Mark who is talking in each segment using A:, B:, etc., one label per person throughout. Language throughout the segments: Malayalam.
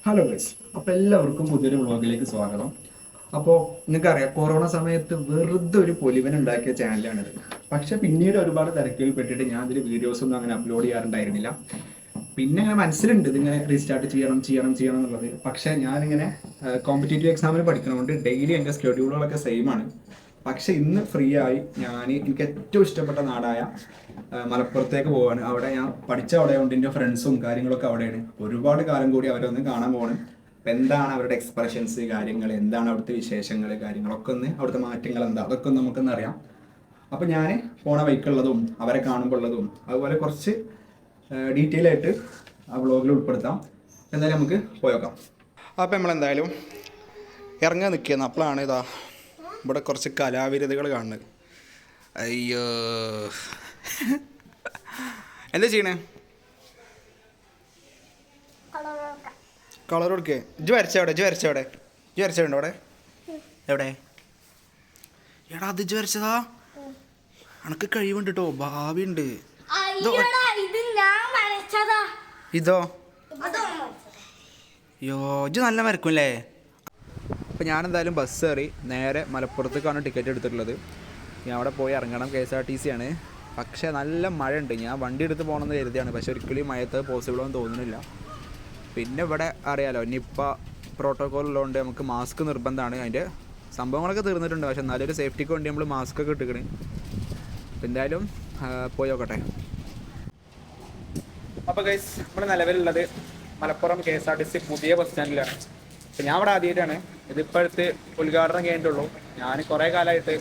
A: ഹലോ ഗൈസ്, അപ്പോൾ എല്ലാവർക്കും പുതിയൊരു വ്ളോഗിലേക്ക് സ്വാഗതം. അപ്പോൾ നിങ്ങൾക്കറിയാം, കൊറോണ സമയത്ത് വെറുതെ ഒരു പൊലിവൻ ഉണ്ടാക്കിയ ചാനലാണിത്. പക്ഷെ പിന്നീട് ഒരുപാട് തിരക്കുകൾ പെട്ടിട്ട് ഞാൻ ഇതിൽ വീഡിയോസ് ഒന്നും അങ്ങനെ അപ്ലോഡ് ചെയ്യാറുണ്ടായിരുന്നില്ല. പിന്നെ അങ്ങനെ മനസ്സിലുണ്ട് ഇതിങ്ങനെ റീസ്റ്റാർട്ട് ചെയ്യണം എന്നുള്ളത്. പക്ഷേ ഞാനിങ്ങനെ കോമ്പറ്റേറ്റീവ് എക്സാമിന് പഠിക്കണതുകൊണ്ട് ഡെയിലി എൻ്റെ സ്കെഡ്യൂളുകളൊക്കെ സെയിം ആണ്. പക്ഷെ ഇന്ന് ഫ്രീ ആയി എനിക്ക് ഏറ്റവും ഇഷ്ടപ്പെട്ട നാടായ മലപ്പുറത്തേക്ക് പോവാണ്. അവിടെ ഞാൻ പഠിച്ച അവിടെ ഉണ്ട്, എൻ്റെ ഫ്രണ്ട്സും കാര്യങ്ങളൊക്കെ അവിടെയാണ്. ഒരുപാട് കാലം കൂടി അവരൊന്ന് കാണാൻ പോവാണ്. അപ്പം എന്താണ് അവരുടെ എക്സ്പ്രഷൻസ്, കാര്യങ്ങൾ എന്താണ്, അവിടുത്തെ വിശേഷങ്ങൾ, കാര്യങ്ങളൊക്കെ ഒന്ന്, അവിടുത്തെ മാറ്റങ്ങൾ എന്താ, അതൊക്കെ ഒന്ന് നമുക്കൊന്ന് അറിയാം. അപ്പം ഞാൻ പോണ വൈക്കുള്ളതും അവരെ കാണുമ്പോൾ ഉള്ളതും അതുപോലെ കുറച്ച് ഡീറ്റെയിൽ ആയിട്ട് ആ വ്ളോഗിൽ ഉൾപ്പെടുത്താം. എന്തായാലും നമുക്ക് പോയേക്കാം. അപ്പം നമ്മളെന്തായാലും ഇറങ്ങാൻ നിൽക്കുന്നത്. അപ്പോഴാണ് ഇതാ ഇവിടെ കുറച്ച് കലാവിരുതുകൾ കാണുന്നത്. അയ്യോ, എന്താ ചെയ്യണേ? കളർ കൊടുക്കേ? ഇജ്ജ് വരച്ചവിടെ അവിടെ എവിടെ? എടാ, അത് ഇജ്ജ് വരച്ചതാ? അനക്ക് കഴിവുണ്ട് കേട്ടോ, ഭാവിയുണ്ട്. ഇതോ? അയ്യോ, ഇജ്ജ് നല്ല വരക്കും അല്ലേ? അപ്പോൾ ഞാനെന്തായാലും ബസ് കയറി നേരെ മലപ്പുറത്തേക്കാണ് ടിക്കറ്റ് എടുത്തിട്ടുള്ളത്. ഞാൻ അവിടെ പോയി ഇറങ്ങണം. KSRTC ആണ്. പക്ഷേ നല്ല മഴയുണ്ട്. ഞാൻ വണ്ടി എടുത്ത് പോകണമെന്ന് കരുതിയാണ്, പക്ഷേ ഒരിക്കലും മഴത്ത് പോസിബിളൊന്നും തോന്നുന്നില്ല. പിന്നെ ഇവിടെ അറിയാലോ, നിപ്പ പ്രോട്ടോക്കോൾ ഉള്ളതുകൊണ്ട് നമുക്ക് മാസ്ക് നിർബന്ധമാണ്. അതിൻ്റെ സംഭവങ്ങളൊക്കെ തീർന്നിട്ടുണ്ട്, പക്ഷേ എന്നാലും ഒരു സേഫ്റ്റിക്ക് വേണ്ടി നമ്മൾ മാസ്ക് ഒക്കെ ഇട്ടിക്കണ്. അപ്പോൾ എന്തായാലും പോയി നോക്കട്ടെ. അപ്പോൾ ഗൈസ്, നമ്മൾ നിലവിലുള്ളത് മലപ്പുറം KSRTC പുതിയ ബസ് സ്റ്റാൻഡിലാണ്. അപ്പോൾ ഞാൻ ഇവിടെ ആദ്യമായിട്ടാണ്. ഇതിപ്പോഴത്തെ ഉദ്ഘാടനം കഴിഞ്ഞിട്ടുള്ളൂ. ഞാൻ കുറേ കാലമായിട്ട്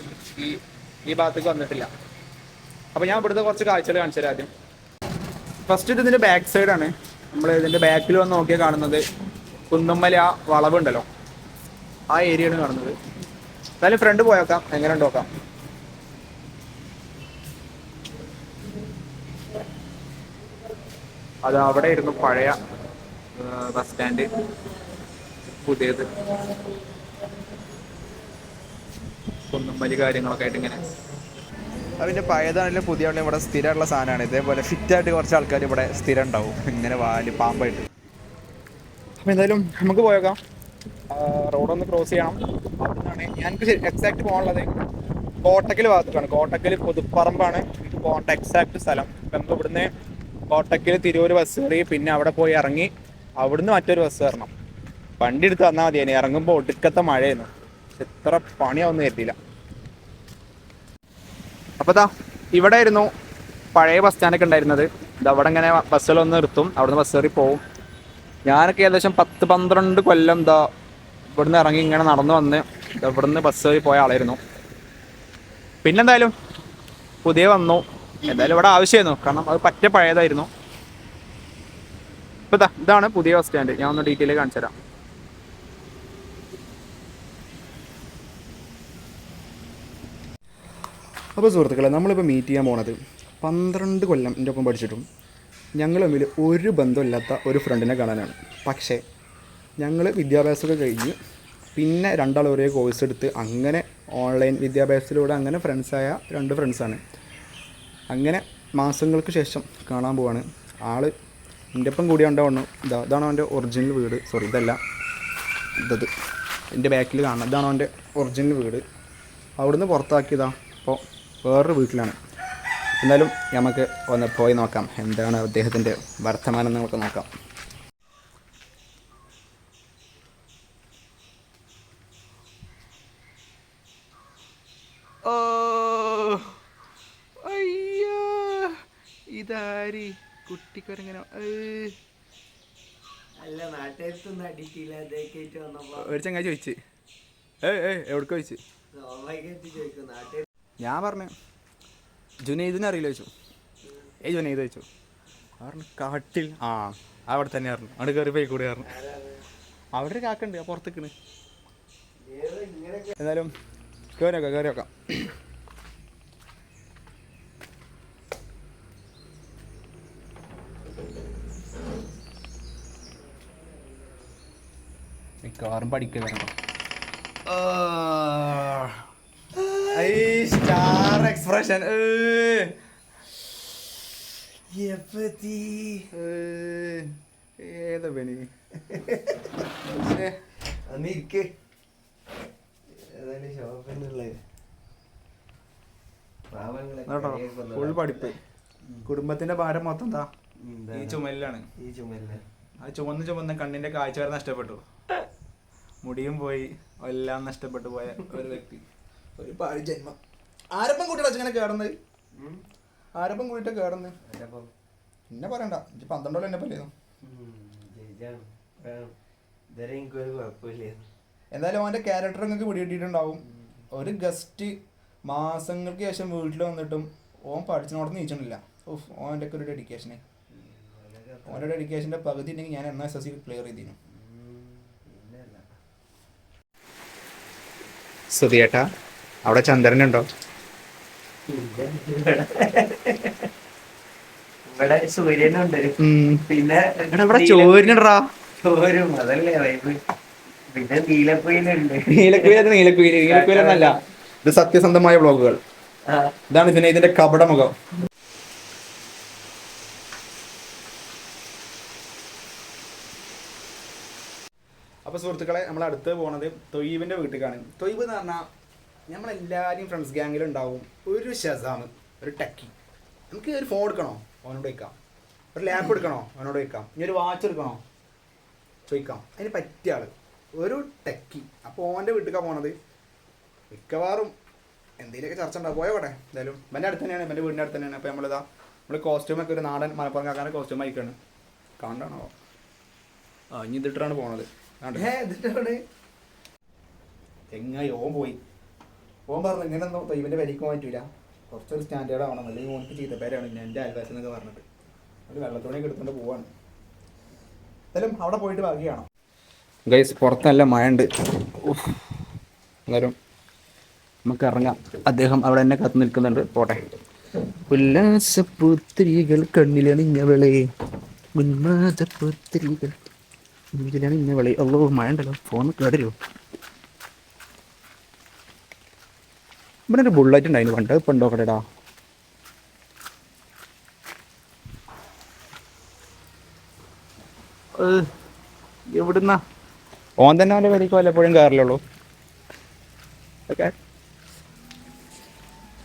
A: ഈ ഭാഗത്തേക്ക് വന്നിട്ടില്ല. അപ്പോൾ ഞാൻ ഇവിടുത്തെ കുറച്ച് കാഴ്ചകൾ കാണിച്ചു തരാം. ആദ്യം ഫസ്റ്റ് ഇതിൻ്റെ ബാക്ക് സൈഡാണ്. നമ്മൾ ഇതിൻ്റെ ബാക്കിൽ വന്ന് നോക്കിയാൽ കാണുന്നത് കുന്നുമ്മല ആ വളവുണ്ടല്ലോ, ആ ഏരിയയാണ് കാണുന്നത്. എന്നാലും ഫ്രണ്ട് പോയേക്കാം, എങ്ങനെ ഉണ്ട് നോക്കാം. അത് അവിടെ ഇരുന്നു പഴയ ബസ് സ്റ്റാൻഡ്, പുതിയത് കുന്നുമ്മലി കാര്യങ്ങളൊക്കെ ആയിട്ട് ഇങ്ങനെ. അതിൻ്റെ പഴയതാണെങ്കിലും പുതിയ ഇവിടെ സ്ഥിരമുള്ള സാധനമാണ്. ഇതേപോലെ ഫിറ്റായിട്ട് കുറച്ച് ആൾക്കാർ ഇവിടെ സ്ഥിരം ഉണ്ടാവും, ഇങ്ങനെ പാമ്പായിട്ട്. അപ്പോൾ എന്തായാലും നമുക്ക് പോയേക്കാം. റോഡൊന്ന് ക്രോസ് ചെയ്യണം. അവിടുന്നാണ് എനിക്ക് എക്സാക്ട് പോകാനുള്ളത്. കോട്ടക്കൽ ഭാഗത്തേക്കാണ്. കോട്ടക്കൽ പുതുപ്പറമ്പാണ് എനിക്ക് പോകേണ്ട എക്സാക്ട് സ്ഥലം. ഇപ്പം നമുക്ക് ഇവിടുന്ന് കോട്ടക്കൽ തിരൂർ ബസ് കയറി പിന്നെ അവിടെ പോയി ഇറങ്ങി അവിടുന്ന് മറ്റൊരു ബസ് കയറണം. വണ്ടി എടുത്ത് വന്നാൽ മതിയാണ്. ഇറങ്ങുമ്പോൾ ഒടുക്കത്തെ മഴയായിരുന്നു. എത്ര പണിയാവുമെന്ന് കരുതിയില്ല. അപ്പോൾ ഇവിടെ ആയിരുന്നു പഴയ ബസ് സ്റ്റാൻഡൊക്കെ ഉണ്ടായിരുന്നത്. ഇത് അവിടെ ഇങ്ങനെ ബസ്സിലൊന്ന് നിർത്തും, അവിടുന്ന് ബസ് കയറി പോവും. ഞാനൊക്കെ ഏകദേശം 10-12 കൊല്ലം ഇവിടുന്ന് ഇറങ്ങി ഇങ്ങനെ നടന്നു വന്ന് ഇവിടുന്ന് ബസ് കയറി പോയ ആളായിരുന്നു. പിന്നെന്തായാലും പുതിയ വന്നു. എന്തായാലും ഇവിടെ ആവശ്യമായിരുന്നു, കാരണം അത് പറ്റ പഴയതായിരുന്നു. ഇപ്പോൾ ഇതാണ് പുതിയ ബസ് സ്റ്റാൻഡ്. ഞാൻ ഒന്ന് ഡീറ്റെയിൽ കാണിച്ചു തരാം. അപ്പോൾ സുഹൃത്തുക്കളെ, നമ്മളിപ്പോൾ മീറ്റ് ചെയ്യാൻ പോണത് 12 കൊല്ലം എൻ്റെ ഒപ്പം പഠിച്ചിട്ടും ഞങ്ങൾ തമ്മിൽ ഒരു ബന്ധമില്ലാത്ത ഒരു ഫ്രണ്ടിനെ കാണാനാണ്. പക്ഷേ ഞങ്ങൾ വിദ്യാഭ്യാസമൊക്കെ കഴിഞ്ഞ് പിന്നെ രണ്ടാൾ ഒരേ കോഴ്സ് എടുത്ത് അങ്ങനെ ഓൺലൈൻ വിദ്യാഭ്യാസത്തിലൂടെ അങ്ങനെ ഫ്രണ്ട്സായ 2 ഫ്രണ്ട്സാണ്. അങ്ങനെ മാസങ്ങൾക്ക് ശേഷം കാണാൻ പോവാണ്. ആൾ എൻ്റെ ഒപ്പം കൂടി ഉണ്ടാവണം. ഇതാണ് അവൻ്റെ ഒറിജിനൽ വീട്. സോറി, ഇതല്ല, ഇത് എൻ്റെ ബാക്കിൽ കാണണം. ഇതാണ് അവൻ്റെ ഒറിജിനൽ വീട്. അവിടുന്ന് പുറത്താക്കിയതാണ്. അപ്പോൾ വേറൊരു വീട്ടിലാണ്. എന്നാലും നമുക്ക് ഒന്ന് പോയി നോക്കാം, എന്താണ് അദ്ദേഹത്തിൻ്റെ വർത്തമാനം നമുക്ക് നോക്കാം. ഓ അയ്യോ, ഇതാരി കുട്ടിക്കൊരങ്ങനെ ഒരു ചങ്ങായി ചോദിച്ച് എവിടേക്ക് ചോദിച്ചു. ഞാൻ പറഞ്ഞു ജുനൈദിനെ അറിയില്ല ചോദിച്ചു. ജുനൈദ് ചോദിച്ചു. പറഞ്ഞു കാട്ടിൽ. അവിടെ തന്നെ പറഞ്ഞു. അവിടെ കയറി പോയി കൂടി പറഞ്ഞു. അവിടെ ഒരു കാക്കുണ്ട്, പുറത്തേക്കണ്. എന്നാലും കയറി വെക്കാം. മിക്കവാറും പഠിക്കുക. Star expression. ഏതാ പണി? ഫുൾ പഠിപ്പ്. കുടുംബത്തിന്റെ ഭാരം മൊത്തം എന്താ ഈ ചുമലിലാണ്. അത് ചുമന്ന് കണ്ണിന്റെ കാഴ്ച വരെ നഷ്ടപ്പെട്ടു. മുടിയും പോയി, എല്ലാം നഷ്ടപ്പെട്ടു പോയ ഒരു വ്യക്തി. ഒരു പാഴ് ജന്മം. ആരപ്പം കൂട്ടിയാ ഇങ്ങനെ കേറുന്നത്? ആരപ്പം കൂട്ടിട്ട് കേറുന്നത്? എന്നെ പറയണ്ട, 12 എന്നെ പല്ലേന്നു. എന്തായാലും അവന്റെ ക്യാരക്ടർ നിങ്ങൾക്ക് പിടികിട്ടിട്ടുണ്ടാവും. ഒരു ഗസ്റ്റ് മാസങ്ങൾക്ക് ശേഷം വീട്ടിൽ വന്നിട്ടും ഓൻ പഠിച്ചിനോടെ നീച്ചണില്ല. ഓൻ്റെ ഒക്കെ ഒരു ഡെഡിക്കേഷന്. ഓൻ്റെ ഡെഡിക്കേഷൻ്റെ പകുതി ഉണ്ടെങ്കിൽ ഞാൻ SSC ക്ലിയർ ചെയ്തിരുന്നു. സുധിയേട്ടാ, അവിടെ ചന്ദ്രനുണ്ടോ?
B: ഇവിടെ സൂര്യനുണ്ട്. പിന്നെ
A: ചോരിനടാ
B: ചോരും, അതല്ലേ വൈബ്. പിന്നെ നീലക്കുയിലുണ്ട്.
A: നീലക്കുയിലൊന്നല്ല, ഇത് സത്യസന്ധമായ വ്ളോഗുകൾ. ഇതാണ് ഇതിന്റെ കപടമുഖം. അപ്പോൾ സുഹൃത്തുക്കളെ, നമ്മൾ അടുത്ത് പോണത് തൊയ്യബിന്റെ വീട്ടിലേക്കാണ്. തൊയ്യബ് എന്ന് പറഞ്ഞാൽ നമ്മളെല്ലാവരും ഫ്രണ്ട്സ് ഗ്യാങ്ങിലുണ്ടാവും. ഒരു ഷസാം, ഒരു ടക്കി. നമുക്ക് ഒരു ഫോൺ എടുക്കണോ അവനോട് വയ്ക്കാം, ഒരു ലാപ്പ് എടുക്കണോ അവനോട് വയ്ക്കാം, ഇനി ഒരു വാച്ച് എടുക്കണോ ചോദിക്കാം. അതിന് പറ്റിയ ആള് ഒരു ടെക്കി. അപ്പോൾ ഓൻ്റെ വീട്ടിലേക്കാണ് പോണത്. മിക്കവാറും എന്തെങ്കിലുമൊക്കെ ചർച്ച ഉണ്ടാവും. പോയോട്ടെ. എന്തായാലും എൻ്റെ അടുത്ത് തന്നെയാണ്, എൻ്റെ വീടിൻ്റെ അടുത്ത് തന്നെയാണ്. അപ്പോൾ നമ്മൾ കോസ്റ്റ്യൂമൊക്കെ ഒരു നാടൻ മലപ്പുറം കാക്കാൻ്റെ കോസ്റ്റ്യൂം അയക്കാണ്. കാണാണോ? ഇനി ഇതിട്ടാണ് പോണത്. ചെങ്ങായി ഓൻ പോയി. ഓൻ പറഞ്ഞു ഇങ്ങനെയൊന്നും തൊയ്യബിൻ്റെ വിലയ്ക്ക് പറ്റില്ല, കുറച്ചൊരു സ്റ്റാൻഡേർഡ് ആവണം, അല്ലെങ്കിൽ ഓനക്ക് ചീത്തപ്പേരാണ് എൻ്റെ അയൽവാസി എന്നൊക്കെ പറഞ്ഞിട്ട് ഒരു വെള്ളത്തോടെയൊക്കെ എടുത്തുകൊണ്ട് പോവാണ്. എന്തായാലും അവിടെ പോയിട്ട് ബാക്കിയാണോ ഗൈസ്. പുറത്ത് നല്ല മഴ ഉണ്ട്. എന്നാലും നമുക്ക് ഇറങ്ങാം. അദ്ദേഹം അവിടെ തന്നെ കത്ത് നിൽക്കുന്നുണ്ട്. പോട്ടെ. ഉല്ലാസപുത്രികൾ കണ്ണിലണിഞ്ഞവളെ, ഉന്മാദപുത്രികൾ നെഞ്ചിലണിഞ്ഞവളെ. അല്ലോ മഴ ഉണ്ടല്ലോ, ഫോൺ കേടരുമോ? ഇവിടെ ഒരു ബുള്ളറ്റ് ഉണ്ടായിരുന്നു പണ്ട്, ഇപ്പം ഉണ്ടോ കടടാ? എവിടുന്ന ഓൻ തന്നെ അവൻ്റെ വരിക്ക് വല്ലപ്പോഴും കയറില്ലുള്ളൂ. ഓക്കെ,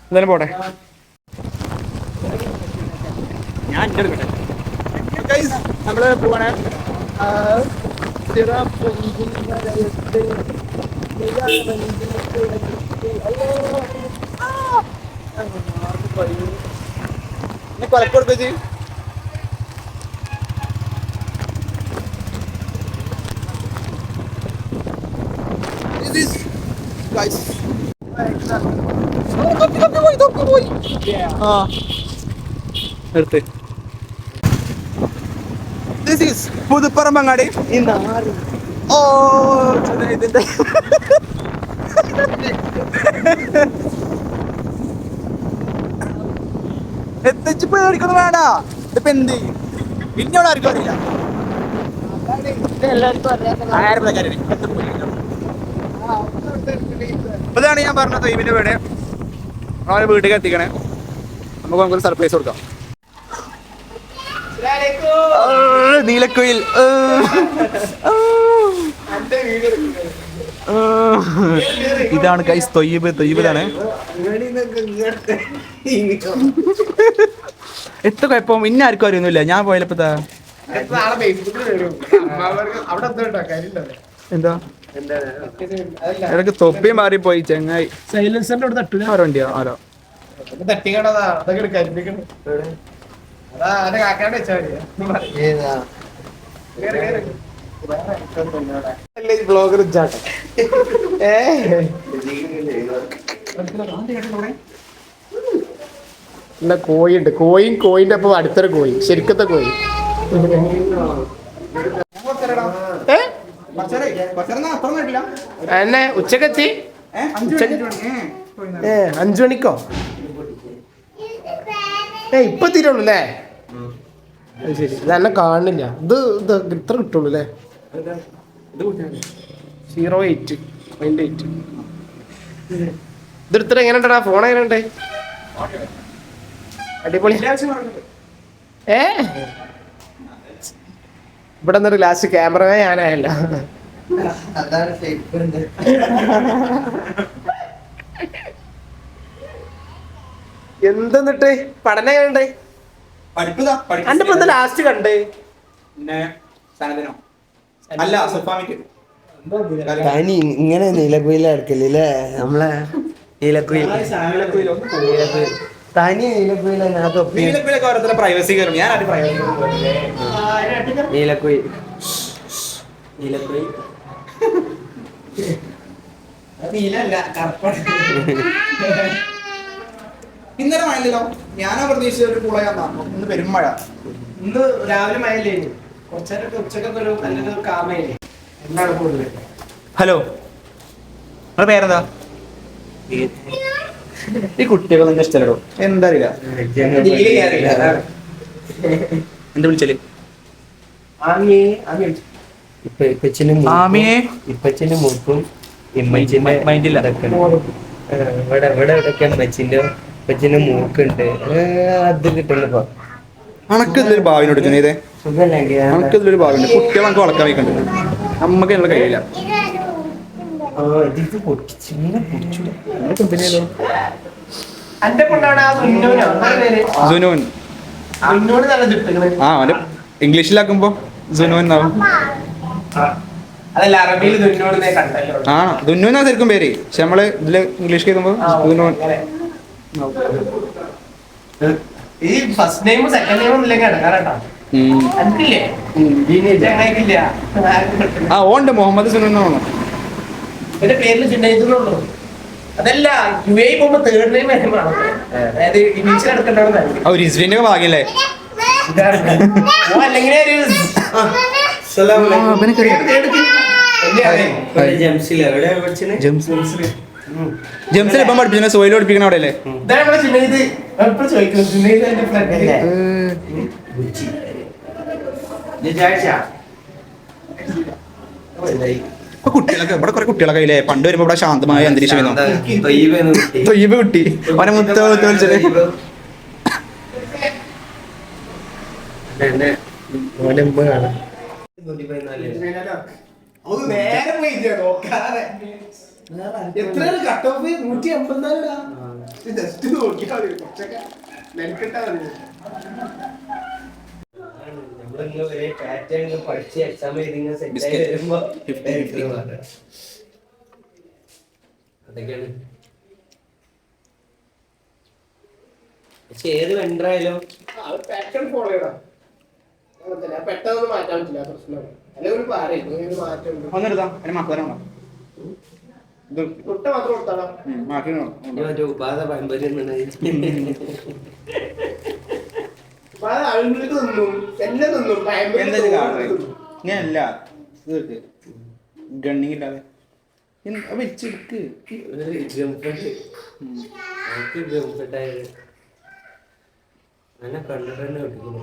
A: എന്തായാലും പോട്ടെ. ഞാൻ നമ്മള് പോവാണ്. കൊലക്കൊടുക്ക ചെയ്യും. പുതുപ്പറമ്പങ്ങാടി. ഓ ഇതിന്റെ എത്തിച്ച് പേടിക്കുന്നു വേണ്ട. ഇതിപ്പോ എന്ത് പിന്നോട് ആർക്കും അറിയില്ല. അതാണ് ഞാൻ പറഞ്ഞത്. തൊയ്യബിന്റെ വീട് അവനെ വീട്ടിലേക്ക് എത്തിക്കണേ. നമുക്കൊരു സർപ്രൈസ് കൊടുക്കാം. നീലക്കുയിൽ. ഇതാണ് ഗൈസ് തൊയ്യബ്. തൊയ്യബിലാണ്. എത്ര കുഴപ്പം ഇന്ന ആർക്കും അറിയൊന്നുമില്ല. ഞാൻ പോയപ്പോ എന്താ ഇടക്ക് തൊപ്പി മാറിപ്പോയി ചെങ്ങായി. സൈലൻസറിന്റെ ആരോ വണ്ടിയാ? ആരോ
C: കോഴിയുണ്ട്. കോയിന്റെ അപ്പൊ അടുത്തൊരു കോഴി, ശരിക്കത്തെ കോഴി. എന്നെ ഉച്ചക്കെത്തി 5 മണിക്കോ? ഇപ്പൊ തീരുള്ളൂ അല്ലേ? ശരി, ഇതെന്നെ കാണുന്നില്ല. ഇത് ഇത്ര കിട്ടുള്ളൂ അല്ലേ? 08 ഇതെടുത്തിട്ട് എങ്ങനെ ഉണ്ടടാ? ഫോൺ എങ്ങനെ ഉണ്ട്? അടിപൊളി. ഇവിടെ നിന്നൊരു ഗ്ലാസ് ക്യാമറ ഞാനായല്ല.
B: അതാണ് ഷേപ്പ്.
C: എന്തെന്നിട്ട് പഠനം കണ്ടേ
A: പഠിപ്പതാ
C: എന്റെ ഇപ്പൊ ലാസ്റ്റ് കണ്ടേ
A: പിന്നെ സാധനോ അല്ല സുഫാമിക്ക്
B: തനി ഇങ്ങനെ നീലക്കുയിൽ എടുക്കല്ലേ നമ്മളെ നീലക്കുയിൽ തനി നീലക്കുയിൽ
A: നീലക്കുയിലൊക്കെ ഓരോരുത്തരുടെ പ്രൈവസി കയറും. ഞാൻ ആരും പ്രൈവസി
B: നീലക്കുയിൽ നീലക്കുയിൽ നീലല്ല കറുപ്പാണ്.
A: ഇന്നലെ മഴയില്ലല്ലോ. ഞാനാ പ്രതീക്ഷിച്ച ഒരു കൂളയാന്നാ. ഇന്ന് പെരുമഴ.
C: ഇന്ന് രാവിലെ മഴയില്ലേ കുറച്ചേരൊക്കെ ഉച്ചക്കൊക്കെ ഒരു നല്ലൊരു കാമയില്ലേ എന്താണ് കൂടുതൽ.
A: ഹലോ, നിങ്ങളുടെ പേരെന്താ? ഈ കുട്ടികൾ നിന്റെ ഇഷ്ടമല്ലോ. എന്താ അറിയില്ല എന്താ വിളിച്ചല്? ആമിയെ
B: ഇപ്പച്ചിന്റെ മൂക്കും ഇമ്മച്ചിന്റെ
A: മൈൻഡില്ല.
B: ഇവിടെ ഇവിടെയൊക്കെ ഇപ്പച്ചിന്റെ മൂക്കുണ്ട്. അത് കിട്ടുന്നപ്പോ
A: അണക്കെതിലൊരു ഭാവിനോട് ഇതേ
B: സുഖല്ലെങ്കിൽ
A: അണക്കെതിലൊരു ഭാവിയുണ്ട്. കുട്ടികളെ നമുക്ക് വളക്കാൻ വയ്ക്കുന്നുണ്ട്. നമുക്ക് എന്നുള്ള കഴിയില്ല.
B: ഇത് പൊട്ടിച്ചു
C: എന്റെ കൊണ്ടാണ് ആ സുന്നൂനോ
A: സുനൂൻ.
C: സുന്നൂന് നല്ല ചുട്ടുകള്.
A: ആ അവന്റെ ഇംഗ്ലീഷിലാക്കുമ്പോ സുനൂൻ എന്നാവും.
C: അതല്ല അറബിയിൽ സുന്നൂന് കണ്ടല്ലോ.
A: ആ ദുന്നൂന്നാ ശരിക്കും പേര്. പക്ഷെ നമ്മള് ഇതില് ഇംഗ്ലീഷ് കേൾക്കുമ്പോ സുനൂൻ.
C: ഈ ഫസ്റ്റ് നെയിമും സെക്കൻഡ് നെയിമും ഇല്ലെങ്കിൽ ഇടക്കാറട്ടാ. എനിക്കില്ലേ
A: ആ ഓണ്ട് മുഹമ്മദ് സുനൂൻ എന്നാണ്.
C: എന്റെ പേരിൽ ചിഹ്നിക്കുന്നുള്ളൂ. അതല്ല യു എ പോകുമ്പോ തേർഡ് നെയിം വേണം. അതായത് ഇംഗ്ലീഷിൽ എടുക്കണ്ടാവുന്ന
A: ഒരു ഇസ്വിന്റെ ഒക്കെ ഭാഗ്യല്ലേ.
C: അല്ലെങ്കിൽ
A: ജംസിൽ ഇപ്പം പഠിപ്പിക്കുന്ന സോയിൽ പഠിപ്പിക്കണ അവിടെ അല്ലേ? ഇപ്പൊ കുട്ടികളൊക്കെ ഇവിടെ കുറെ കുട്ടികളൊക്കെ ഇല്ലേ? പണ്ട് വരുമ്പോ ഇവിടെ ശാന്തമായ അന്തരീക്ഷം തൊയ്യബ് കുട്ടി അവനെ മുത്ത വിളിച്ചത്.
B: പഠിച്ച് എക്സാം വരുമ്പോ അതൊക്കെയാണ്. പക്ഷെ ഏത് വെണ്ടറായാലും
C: പെട്ടെന്ന് മാറ്റാൻ പറ്റില്ല. പ്രശ്നം അല്ലെങ്കിൽ മാറ്റം
A: ഒന്നെടുത്താ അതിന് മക്കളാണോ
C: തൊട്ട് മാത്രം കൊടുത്താലോ.
B: മറ്റേ ഉപാധ പാരമ്പര്യം
C: അഴുങ്ങൾക്ക് തിന്നും എല്ലാം തിന്നും.
A: ഇങ്ങനല്ല ഗണ്ണിങ് ഇല്ലാതെ വെച്ചെടുക്ക്.
B: ഗംഫെട്ടായത് അങ്ങനെ കണ്ടിട്ട് തന്നെ ഒട്ടിക്കുന്നു.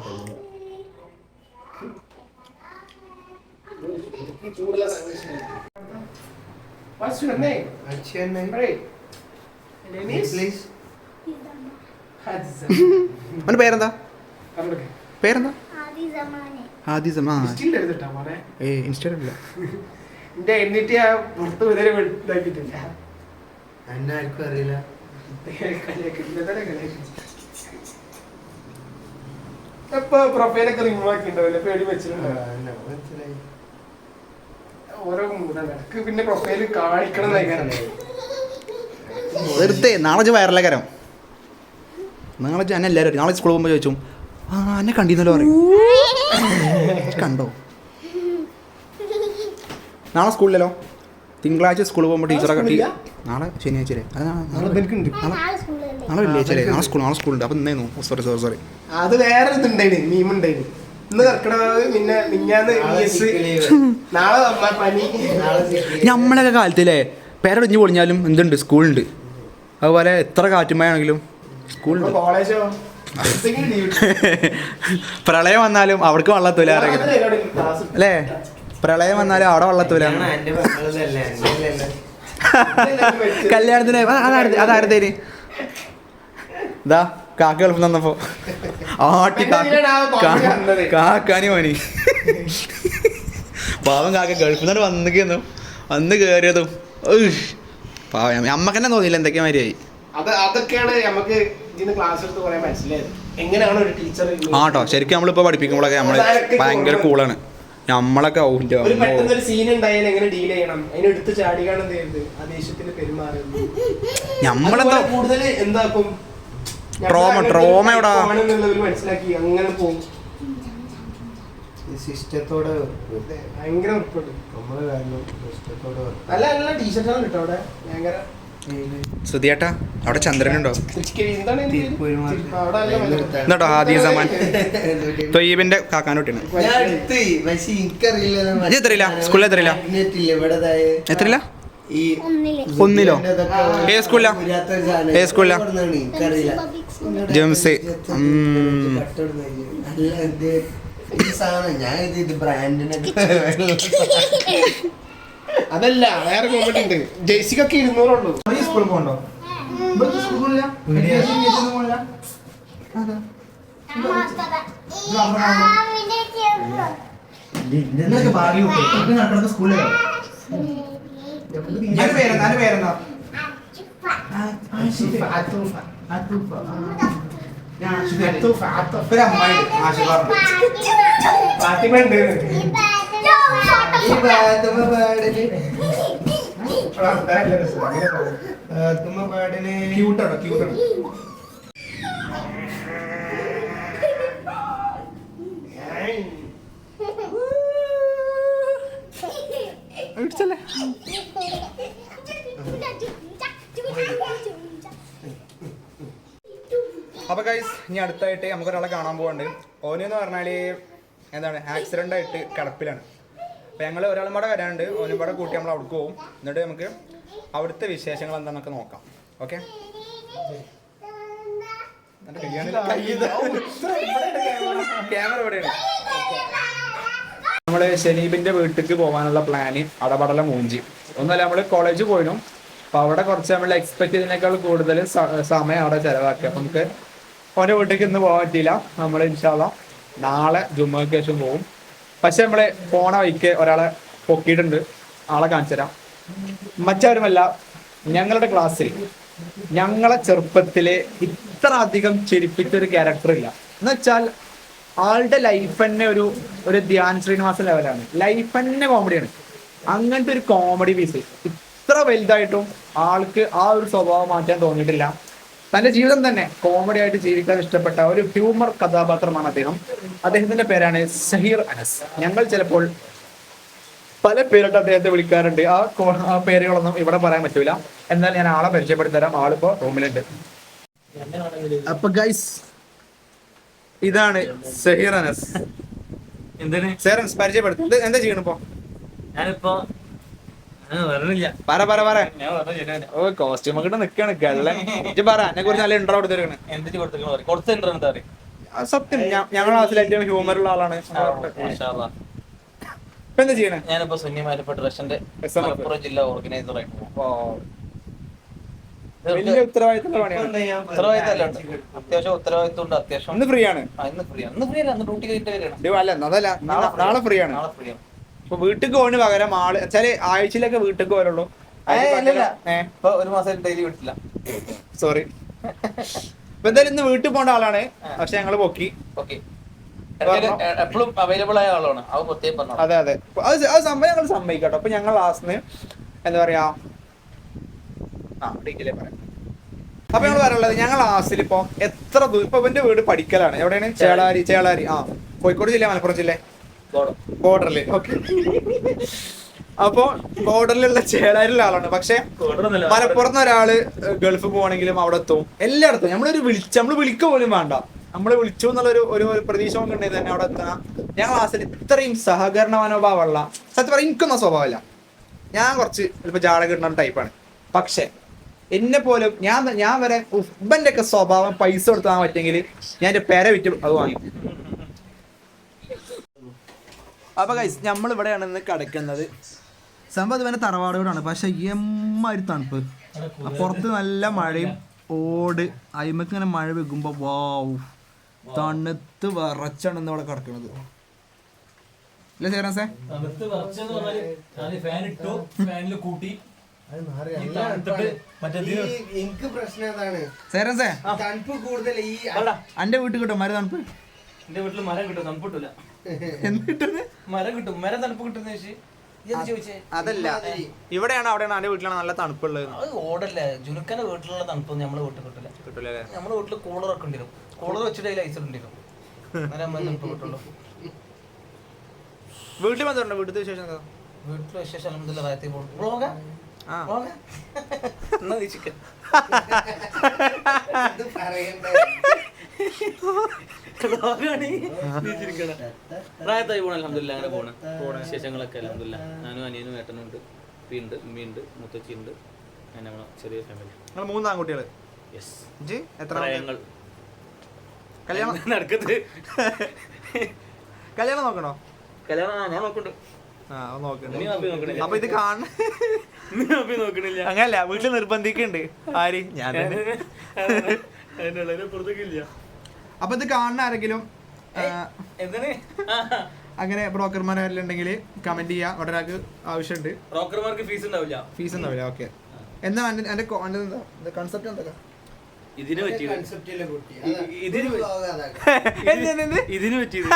C: What's your name?
B: What's your name?
C: Right. Dennis?
B: Please.
A: അവന്റെ പേരെന്താ? പേരെന്താ? ആദി സമാൻ. ഇൻസ്റ്റാഗ്രാമില്ല.
C: എന്റെ എന്നിട്ട് ഞാൻ പുറത്ത് വരെ ഇതാക്കിയിട്ടില്ല.
B: എന്നെ ആർക്കും അറിയില്ല.
C: ഇപ്പൊ പ്രൊഫൈലൊക്കെ റിമൂവ് ആക്കിണ്ടാവില്ല. പേടി വെച്ചിട്ടുണ്ടോ? ഓരോ മൂടാണ് എനിക്ക്. പിന്നെ പ്രൊഫൈല് കാണിക്കണം
A: വെറുതെ നാളെ വൈറലാകാരം. നാളെ ഞാൻ എല്ലാവരും നാളെ സ്കൂളിൽ പോകുമ്പോൾ ചോദിച്ചു ആ എന്നെ കണ്ടിരുന്നല്ലോ പറയും. കണ്ടോ? നാളെ സ്കൂളിലല്ലോ. തിങ്കളാഴ്ച സ്കൂളിൽ പോകുമ്പോൾ ടീച്ചറെ നാളെ ശനിയാഴ്ച നാളെ വെള്ളിയാഴ്ച നാളെ സ്കൂളുണ്ട്. അപ്പം ഇന്നേന്നു സോറി
C: അത് വേറെ ഇതുണ്ടായിരുന്നു. മീമുണ്ടായിരുന്നു. ഇന്ന് കർക്കിടക പിന്നെ മിഞ്ഞാന്ന് നാളെ പനി.
A: നമ്മളൊക്കെ കാലത്തില്ലേ പേരൊടിഞ്ഞ് പൊളിഞ്ഞാലും എന്തുണ്ട് സ്കൂളുണ്ട്. അതുപോലെ എത്ര കാറ്റുമയാണെങ്കിലും സ്കൂളുണ്ട്.
C: കോളേജോ
A: പ്രളയം വന്നാലും അവിടേക്ക് വെള്ളത്തൂല അല്ലേ? പ്രളയം വന്നാലും അവിടെ വെള്ളത്തൂല. കല്യാണത്തിന് അതാരത്തേന് ഇതാ കാക്ക ഗൾഫിൽ നിന്നപ്പോ ആട്ടി കാക്കാനി മോനി
D: പാവം കാക്ക ഗൾഫിൽ നിന്ന് വന്ന് കയറിയതും പാവം അമ്മക്ക് തന്നെ തോന്നിയില്ല എന്തൊക്കെയാ മാതിരിയായി.
C: അതൊക്കെയാണ് നമുക്ക് ഇതിന് ക്ലാസ് എടുത്ത് പറയാൻ മനസ്സിലായത് എങ്ങനെയാണ് ഒരു ടീച്ചർ.
D: കേട്ടോ ശരിക്കും നമ്മളിപ്പോൾ പഠിപ്പിക്കുമ്പോഴൊക്കെ നമ്മള് ഭയങ്കര കൂളാണ്. നമ്മളൊക്കെ
C: ഒരു പെട്ടെന്നൊരു സീൻ ഉണ്ടായാൽ എങ്ങനെ ഡീൽ ചെയ്യണം, അതിന് എടുത്ത് ചാടികാണ് എന്ത് ചെയ്യുന്നത്, ആ ദേഷ്യത്തിന് പെരുമാറുന്നത്.
D: നമ്മളെന്താ
C: കൂടുതൽ എന്താക്കും
D: ട്രോമയോടാ
C: മനസ്സിലാക്കി അങ്ങനെ പോകും.
B: സിസ്റ്റത്തോടെ
C: ഭയങ്കര ഉറപ്പുണ്ട്
B: നമ്മള് കാരണം സിസ്റ്റത്തോടെ
C: നല്ല നല്ല ടീഷർട്ടാണ് കിട്ടോ അവിടെ. ഭയങ്കര
D: ശ്രുതിയേട്ടാ അവിടെ ചന്ദ്രനുണ്ടോ?
C: എന്താണ് ഇതിന്റെ പേര്? അവിടെ നല്ല ഭയങ്കര
D: എന്താട്ടോ ആദ്യ സമാൻ തൊയ്യബിന്റെ കാക്കാനോട്ടിയാണ്.
B: എനിക്കറിയില്ല
D: എത്രയില്ല സ്കൂളിൽ എത്രയില്ല എത്രയില്ല
B: ഈ
D: ഒന്നിലോ? ഏത് സ്കൂളിലാ? ഏത് സ്കൂളിലാ?
B: എനിക്കറിയില്ല.
D: ജെംസ്.
B: ഞാൻ ഇത് ബ്രാൻഡിനൊക്കെ
C: അതല്ല വേറെ കോമഡി ഉണ്ട്. ജെയ്സിക്കൊക്കെ 200 ഉള്ളൂ.
A: സ്കൂളിൽ പോകണ്ടോ? സ്കൂളില്ല സ്കൂളിലോ? പേരെന്താ പേരെന്താ? ഒരു അമ്മായി
C: ഫാത്തിമ ഉണ്ട്.
A: ക്യൂട്ടാണോ? ക്യൂട്ടാണ്. അപ്പൊ ഗൈസ് ഇനി അടുത്തായിട്ട് നമുക്കൊരാളെ കാണാൻ പോകണ്ട്. ഓനെന്ന് പറഞ്ഞാല് എന്താണ് ആക്സിഡന്റ് ആയിട്ട് കിടപ്പിലാണ്. അപ്പൊ ഞങ്ങൾ ഒരാളും കൂടെ വരാനുണ്ട്. ഓനും കൂടെ കൂട്ടി നമ്മൾ അവിടേക്ക് പോകും. എന്നിട്ട് നമുക്ക് അവിടുത്തെ വിശേഷങ്ങൾ എന്താണെന്നൊക്കെ നോക്കാം. ഓക്കെ ക്യാമറ എവിടെയാണ്? നമ്മള് ഷെനീബിന്റെ വീട്ടിലേക്ക് പോകാനുള്ള പ്ലാന് അടപടല മൂഞ്ചി. ഒന്നല്ല, നമ്മള് കോളേജിൽ പോയിരുന്നു. അപ്പൊ അവിടെ കുറച്ച് നമ്മൾ എക്സ്പെക്ട് ചെയ്തതിനേക്കാൾ കൂടുതൽ സമയം അവിടെ ചെലവാക്കി. അപ്പൊ നമുക്ക് ഓൻ്റെ വീട്ടിലേക്ക് ഇന്ന് പോകാൻ പറ്റിയില്ല. നമ്മൾ ഇൻഷാല്ലാ നാളെ ജുമ്മക്ക് ശേഷം പോകും. പക്ഷെ നമ്മള് പോണ വഴിക്ക് ഒരാളെ പൊക്കിയിട്ടുണ്ട്. ആളെ കാണിച്ചു തരാം. മറ്റാരുമല്ല, ഞങ്ങളുടെ ക്ലാസ്സിൽ ഞങ്ങളെ ചെറുപ്പത്തില് ഇത്ര അധികം ചിരിപ്പിച്ചൊരു ക്യാരക്ടർ ഇല്ല. എന്ന് വെച്ചാൽ ആളുടെ ലൈഫ് തന്നെ ഒരു ധ്യാൻ ശ്രീനിവാസൻ ലെവലാണ്. ലൈഫ് തന്നെ കോമഡിയാണ്. അങ്ങനത്തെ ഒരു കോമഡി പീസ് ഇത്ര വലുതായിട്ടും ആൾക്ക് ആ ഒരു സ്വഭാവം മാറ്റാൻ തോന്നിയിട്ടില്ല. തന്റെ ജീവിതം തന്നെ കോമഡി ആയിട്ട് ജീവിക്കാൻ ഇഷ്ടപ്പെട്ട ഒരു ഹ്യൂമർ കഥാപാത്രമാണ് അദ്ദേഹം. അദ്ദേഹത്തിന്റെ പേരാണ് സഹീർ അനസ്. ഞങ്ങൾ ചിലപ്പോൾ പല പേരിട്ട് അദ്ദേഹത്തെ വിളിക്കാറുണ്ട്. ആ പേരുകളൊന്നും ഇവിടെ പറയാൻ പറ്റൂല. എന്നാൽ ഞാൻ ആളെ പരിചയപ്പെടുത്തി തരാം. ആളിപ്പോ റൂമിലുണ്ട്. അപ്പൊ ഗൈസ്, ഇതാണ് സഹീർ അനസ്.
E: എന്തിന്
D: സഹീർ പരിചയപ്പെടുത്തി. എന്താ ചെയ്യണിപ്പോ?
E: ഞാനിപ്പോ
D: ഓ കോസ്റ്റ്യൂം ഒക്കെ നിക്കാണ് ഗള്ളൻ. പറ എന്നെ കുറിച്ച് നല്ല ഇൻട്രോ കൊടുത്തിരിക്കണ്. സത്യം ഞങ്ങളുടെ ക്ലാസ്സിൽ ഏറ്റവും ഹ്യൂമർ ഉള്ള ആളാണ്. ഇപ്പൊ എന്താ ചെയ്യണേ?
E: ഞാനിപ്പോ സുന്നിമാല ഫെഡറേഷന്റെ മലപ്പുറം ജില്ലാ ഓർഗനൈസർ ആയിട്ട്
D: വലിയ ഉത്തരവാദിത്തമുള്ള പണിയാണ്.
E: അത്യാവശ്യം ഉത്തരവാദിത്വം ഉണ്ട്. അത്യാവശ്യം
D: ഇന്ന് ഫ്രീ ആണ്.
E: ഇന്ന് ഫ്രീ ആണ്. ഇന്ന് ഡ്യൂട്ടി കഴിഞ്ഞിട്ട് വരികയാണ്.
D: അല്ല അതല്ല, നാളെ ഫ്രീ ആണ്.
E: നാളെ ഫ്രീ ആണ്.
D: ഇപ്പൊ വീട്ടിൽ പോകാന് പകരം ആള് വെച്ചാല് ആഴ്ചയിലൊക്കെ വീട്ടിൽ പോലുള്ളൂ.
E: ഇപ്പൊ ഒരു മാസം ഡെയിലി വിട്ടില്ല.
D: സോറി. ഇപ്പൊ എന്തായാലും ഇന്ന് വീട്ടിൽ പോകേണ്ട ആളാണ്. പക്ഷെ ഞങ്ങള് പൊക്കി.
E: എപ്പോഴും അവൈലബിൾ ആയ ആളാണ്. അത് പ്രത്യേകം പറഞ്ഞു.
D: അതെ അത് സംഭവം ഞങ്ങൾ സമ്മതിക്കട്ടോ. അപ്പൊ ഞങ്ങൾ ക്ലാസ്സിന് എന്താ പറയാ ഡീറ്റെയിലേ പറയാം. അപ്പൊ ഞങ്ങൾ പറയാനുള്ളത്, ഞങ്ങൾ ക്ലാസ്സിൽ ഇപ്പൊ എത്ര ഇപ്പൊ എന്റെ വീട് പഠിക്കലാണ്. എവിടെയാണ്? ചേളാരി. കോഴിക്കോട് ജില്ല, മലപ്പുറം ജില്ല ബോർഡറില്. ഓക്കെ. അപ്പൊ ബോർഡറിലുള്ള ചേളാരിലുള്ള ആളാണ്. പക്ഷെ മലപ്പുറത്ത് ഒരാള് ഗൾഫ് പോകണമെങ്കിലും അവിടെ എത്തും. എല്ലായിടത്തും നമ്മള് വിളിക്ക പോലും വേണ്ട. നമ്മള് വിളിച്ചു എന്നുള്ള ഒരു പ്രതീക്ഷ കൊണ്ടുണ്ടെങ്കിൽ തന്നെ അവിടെ എത്തണം. ഞാൻ ക്ലാസ്സിൽ ഇത്രയും സഹകരണ മനോഭാവമുള്ള, സത്യം പറയാം എനിക്കൊന്നും സ്വഭാവമില്ല. ഞാൻ കുറച്ച് ചിലപ്പോൾ ജാട കിട്ടുന്ന ടൈപ്പാണ്. പക്ഷെ എന്നെ പോലും ഞാൻ വരെ ഉപ്പന്റെ ഒക്കെ സ്വഭാവം പൈസ കൊടുത്താൻ പറ്റെങ്കിൽ ഞാൻ എന്റെ പേര വിറ്റും അത് വാങ്ങി. അപ്പൊ ഗൈസ്, നമ്മൾ ഇവിടെയാണ് ഇന്ന് കിടക്കുന്നത്. സംഭവം ഇവനെ തറവാടുകൂടാണ്. പക്ഷെ എമ്മാതിരി തണുപ്പ്. പുറത്ത് നല്ല മഴയും ഓട് അയിമക്ക് ഇങ്ങനെ മഴ വെക്കുമ്പോ വാവ് തണുത്ത് വിറച്ചാണ് ഇന്ന് ഇവിടെ കിടക്കുന്നത്. ഇല്ല സേറൻസേ?
F: തണുത്ത് വിറച്ചെന്ന് പറഞ്ഞാല് ഞാൻ ഫാൻ ഇട്ടു, ഫാനിൽ കൂട്ടി
B: അത് മാറി.
F: ഈ
B: അല്ല,
F: തണുത്തിട്ട് മറ്റേ
B: ഈ എനിക്ക് പ്രശ്നം അതാണ്.
D: സേറൻസേ
B: തണുപ്പ് കൂടുതൽ ഈ
D: അന്റെ വീട്ടിൽ കിട്ടും മരം തണുപ്പ്?
F: എന്റെ വീട്ടില് മരം കിട്ടും, തണുപ്പ് കിട്ടൂല.
D: എന്നിട്ട്
F: മരം കിട്ടും, മരം തണുപ്പ് കിട്ടുന്ന ചോദിച്ചേ.
D: അതല്ല, ഇവിടെയാണോ അവിടെയാണോ അന്റെ വീട്ടിലാണ് നല്ല തണുപ്പുള്ളത്?
E: അത് ഓടല്ലേ, ജുനുക്കന്റെ വീട്ടിലുള്ള തണുപ്പൊന്നും നമ്മളെ വീട്ടിൽ കിട്ടില്ല.
D: കിട്ടൂലേ?
E: നമ്മുടെ വീട്ടിൽ കൂളറൊക്കെ ഉണ്ടായിരുന്നു. കൂളർ വെച്ചിട്ട് അതിൽ ഐസ് ഉണ്ടായിരുന്നു. അങ്ങനെ നമ്മൾ തണുപ്പ് കിട്ടുള്ളൂ.
D: വീട്ടിൽ വന്നിട്ടുണ്ടോ? വീട്ടിൽ വിശേഷം എന്താ?
E: വീട്ടിൽ വിശേഷം അൽഹംദുലില്ലാ റാഹത്തിൽ പോകും. വ്ളോഗാ?
D: ആ
E: വ്ളോഗാ? എന്നാ നീ ചിക്കൻ.
B: ഇത് പറയണ്ട.
E: റാഹത്തായി പോകണം അൽഹംദുലില്ലാ. അങ്ങനെ പോണ് വിശേഷങ്ങളൊക്കെ അൽഹംദുലില്ലാ. ഞാനും അനിയനും ഏട്ടനുണ്ട്, ഉപ്പയുണ്ട്, ഉമ്മയുണ്ട്, മുത്തച്ചിയുണ്ട്. അങ്ങനെ നമ്മളെ ചെറിയ ഫാമിലി.
D: നിങ്ങൾ 3 ആൺകുട്ടികള്?
E: യെസ്.
D: ഇജ്ജ് എത്ര?
E: പ്രായങ്ങൾ
D: കല്യാണം
E: നടക്കുന്നത്.
D: കല്യാണം നോക്കണോ?
E: കല്യാണം ഞാൻ നോക്കുന്നുണ്ട്.
D: ആ നോക്കണ്ട.
E: നീ അഭി നോക്കണില്ല.
D: അപ്പൊ ഇത് കാണ
E: നീ അഭി നോക്കണില്ല.
D: അങ്ങനല്ല, വീട്ടിൽ നിർബന്ധിക്കുന്നുണ്ട്. ആര്? ഞാൻ തന്നെ.
E: പുറത്തേക്കില്ല.
D: അപ്പൊ ഇത് കാണുന്ന ആരെങ്കിലും
E: എന്തിന്
D: അങ്ങനെ ബ്രോക്കർമാരെല്ലാം ഉണ്ടെങ്കിൽ കമന്റ് ചെയ്യാ. ഒരാൾക്ക് ആവശ്യമുണ്ട്.
E: ബ്രോക്കർമാർക്ക് ഫീസ് ഉണ്ടാവില്ല.
D: ഫീസ് ഉണ്ടാവില്ല. ഓക്കെ. എന്താ എന്റെ കൺസെപ്റ്റ് എന്താ?
E: ഇതിന് പറ്റിയത്
B: കൺസെപ്റ്റിലെ കുട്ടി.
E: ഇതിന്
B: vlog അതാ.
E: ഇതിന് പറ്റിയത്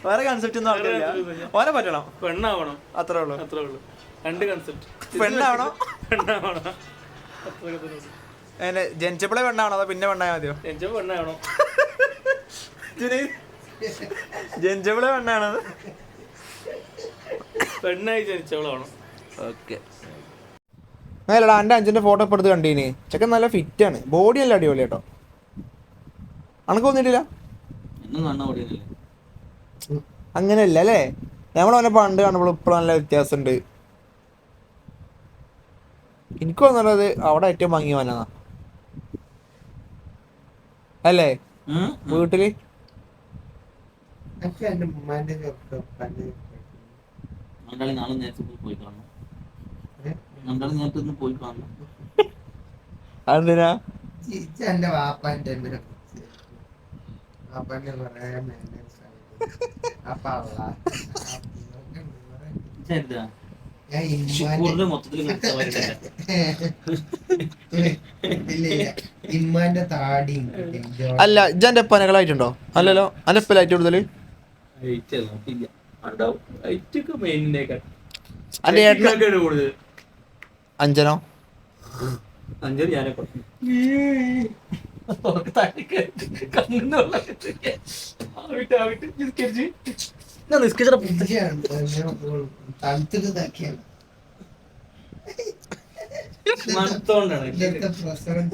D: വേറെ കൺസെപ്റ്റ് ഒന്നും ആൾക്കാരില്ല. ഓനെ പറ്റണം,
E: പെണ്ണാവണം,
D: അത്രേ ഉള്ളൂ.
E: അത്രേ ഉള്ളൂ. 2 കൺസെപ്റ്റ്.
D: പെണ്ണാവണോ?
E: പെണ്ണാവണം.
D: അങ്ങനെ ജനിച്ചപ്പോഴേ പെണ്ണാവണോ അതോ പിന്നെ പെണ്ണായ മതിയോ?
E: പെണ്ണാവണം.
D: ജനിച്ചപ്പോഴേ പെണ്ണാണോ?
E: പെണ്ണായി ജനിച്ചവളാവണം.
D: ഓക്കെ. അങ്ങനെയല്ലടാ, എൻ്റെ അഞ്ചിൻ്റെ ഫോട്ടോ ഇപ്പോൾ എടുത്ത് കണ്ടീനി. ചെക്കൻ നല്ല ഫിറ്റാണ്, ബോഡി നല്ല അടിപൊളി കേട്ടോ. അനക്ക് തോന്നിയിട്ടില്ല? അങ്ങനെയല്ല അല്ലേ? നമ്മൾ അവനെ പണ്ട് കാണുമ്പോൾ ഇപ്പോഴും നല്ല വ്യത്യാസമുണ്ട്. എനിക്ക് തോന്നുന്നത് അവിടെ ഏറ്റവും ഭംഗി വന്നാ അല്ലേ വീട്ടില്?
B: എനിക്ക് എന്റെ ഉമ്മാന്റെ ഒക്കെ പണ്ട്
D: അതെന്തിനാ?
B: എന്റെ വാപ്പാന്റെ വാപ്പാന്റെ കൊറേ മാനേഴ്സ് അപ്പൊ ഞാൻ ഇമ്മാന്റെ താടി
D: അല്ല, ഇജ്ജന്റെ പനകളായിട്ടുണ്ടോ? അല്ലല്ലോ, അന്റെ എപ്പലായിട്ട് കൂടുതല്? അന്റെ ഏട്ടന് അഞ്ചനോ?
E: 5 ഞാനെ
B: തണുത്തിട്ട് ഇതാക്കിയാണ്
E: മണത്തോണ്ടാണ്.
B: ഇതൊക്കെ പ്രസവം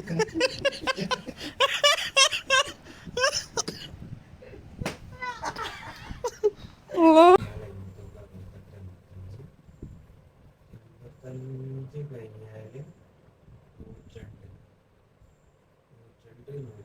B: കഴിഞ്ഞാല് 102